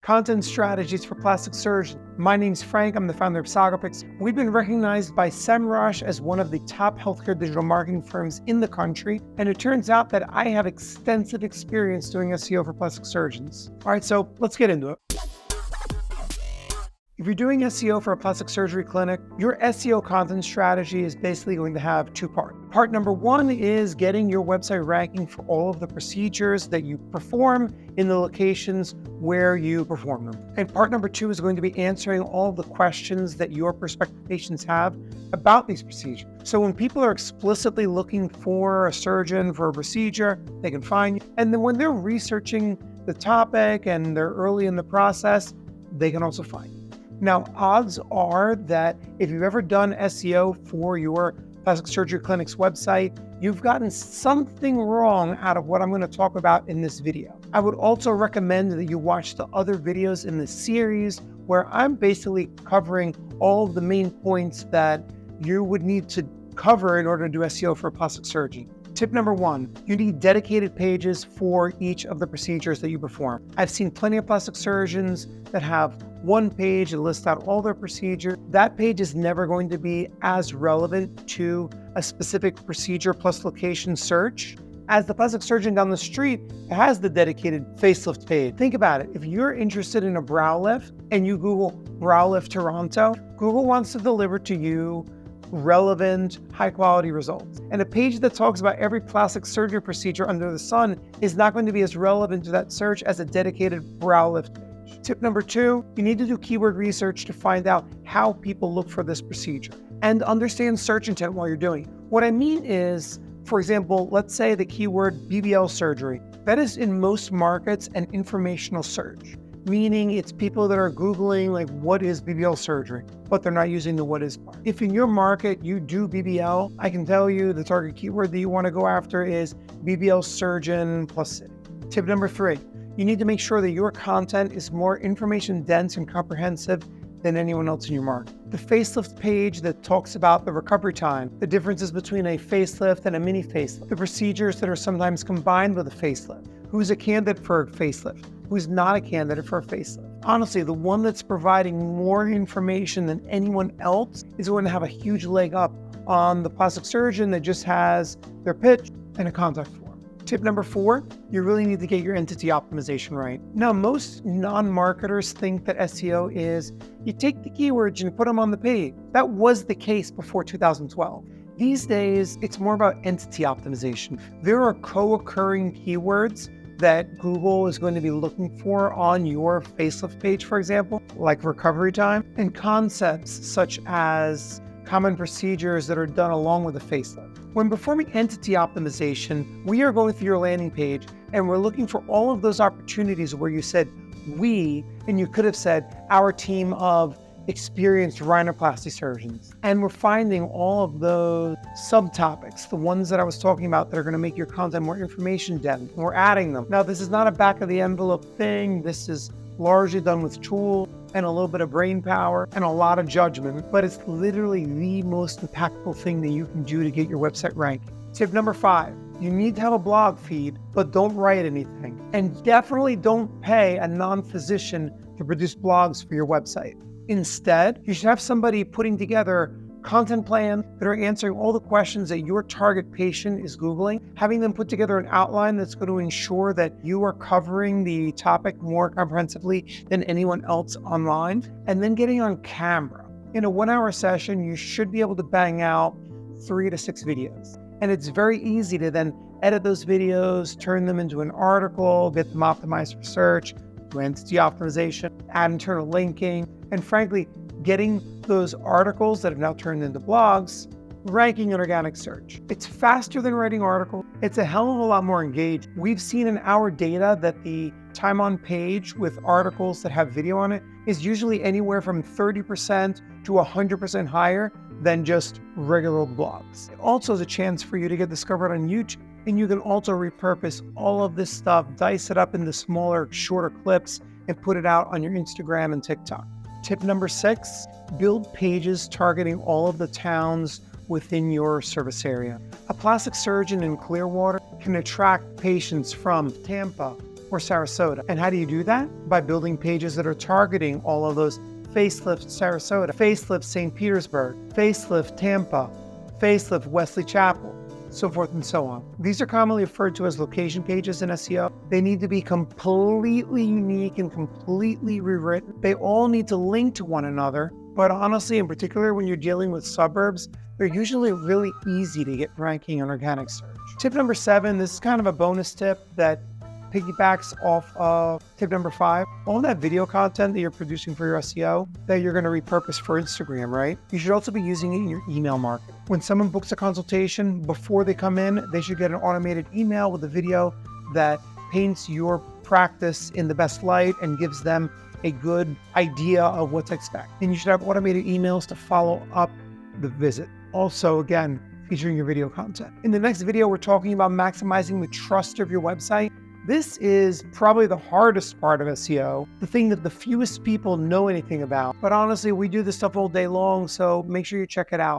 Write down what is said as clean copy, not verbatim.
content strategies for plastic surgeons. My name's Frank. I'm the founder of Sagopix. We've been recognized by Semrush as one of the top healthcare digital marketing firms in the country. And it turns out that I have extensive experience doing SEO for plastic surgeons. All right, so let's get into it. If you're doing SEO for a plastic surgery clinic, your SEO content strategy is basically going to have two parts. Part number one is getting your website ranking for all of the procedures that you perform in the locations where you perform them. And part number two is going to be answering all of the questions that your prospective patients have about these procedures. So when people are explicitly looking for a surgeon for a procedure, they can find you. And then when they're researching the topic and they're early in the process, they can also find you. Now, odds are that if you've ever done SEO for your plastic surgery clinic's website, you've gotten something wrong out of what I'm going to talk about in this video. I would also recommend that you watch the other videos in this series where I'm basically covering all of the main points that you would need to cover in order to do SEO for a plastic surgeon. Tip number one, you need dedicated pages for each of the procedures that you perform. I've seen plenty of plastic surgeons that have one page that lists out all their procedures. That page is never going to be as relevant to a specific procedure plus location search as the plastic surgeon down the street has the dedicated facelift page. Think about it. If you're interested in a brow lift and you Google brow lift Toronto, Google wants to deliver to you relevant, high-quality results. And a page that talks about every plastic surgery procedure under the sun is not going to be as relevant to that search as a dedicated brow lift page. Tip number two, you need to do keyword research to find out how people look for this procedure and understand search intent while you're doing it. What I mean is, for example, let's say the keyword BBL surgery. That is in most markets an informational search, meaning it's people that are Googling like, what is BBL surgery? But they're not using the what is part. If in your market you do BBL, I can tell you the target keyword that you want to go after is BBL surgeon plus city. Tip number three, you need to make sure that your content is more information dense and comprehensive than anyone else in your market. The facelift page that talks about the recovery time, the differences between a facelift and a mini facelift, the procedures that are sometimes combined with a facelift, who's a candidate for a facelift, who's not a candidate for a facelift. Honestly, the one that's providing more information than anyone else is going to have a huge leg up on the plastic surgeon that just has their pitch and a contact form. Tip number four, you really need to get your entity optimization right. Now, most non-marketers think that SEO is you take the keywords and put them on the page. That was the case before 2012. These days, it's more about entity optimization. There are co-occurring keywords that Google is going to be looking for on your facelift page, for example, like recovery time, and concepts such as common procedures that are done along with a facelift. When performing entity optimization, we are going through your landing page and we're looking for all of those opportunities where you said we, and you could have said our team of experienced rhinoplasty surgeons. And we're finding all of those subtopics, the ones that I was talking about that are going to make your content more information dense. We're adding them. Now, this is not a back of the envelope thing. This is largely done with tools and a little bit of brain power and a lot of judgment, but it's literally the most impactful thing that you can do to get your website ranking. Tip number five, you need to have a blog feed, but don't write anything. And definitely don't pay a non-physician to produce blogs for your website. Instead, you should have somebody putting together content plans that are answering all the questions that your target patient is Googling, having them put together an outline that's going to ensure that you are covering the topic more comprehensively than anyone else online, and then getting on camera. In a 1-hour session, you should be able to bang out 3 to 6 videos. And it's very easy to then edit those videos, turn them into an article, get them optimized for search, do entity optimization, add internal linking, and frankly, getting those articles that have now turned into blogs, ranking in organic search. It's faster than writing articles. It's a hell of a lot more engaged. We've seen in our data that the time on page with articles that have video on it is usually anywhere from 30% to 100% higher than just regular blogs. It also is a chance for you to get discovered on YouTube. And you can also repurpose all of this stuff, dice it up into smaller, shorter clips, and put it out on your Instagram and TikTok. Tip number 6, build pages targeting all of the towns within your service area. A plastic surgeon in Clearwater can attract patients from Tampa, or Sarasota. And how do you do that? By building pages that are targeting all of those facelift Sarasota, facelift St. Petersburg, facelift Tampa, facelift Wesley Chapel, so forth and so on. These are commonly referred to as location pages in SEO. They need to be completely unique and completely rewritten. They all need to link to one another. But honestly, in particular, when you're dealing with suburbs, they're usually really easy to get ranking on organic search. Tip number 7, this is kind of a bonus tip that piggybacks off of tip number 5. All that video content that you're producing for your SEO that you're going to repurpose for Instagram, right? You should also be using it in your email marketing. When someone books a consultation, before they come in, they should get an automated email with a video that paints your practice in the best light and gives them a good idea of what to expect. And you should have automated emails to follow up the visit. Also, again, featuring your video content. In the next video, we're talking about maximizing the trust of your website. This is probably the hardest part of SEO, the thing that the fewest people know anything about. But honestly, we do this stuff all day long, so make sure you check it out.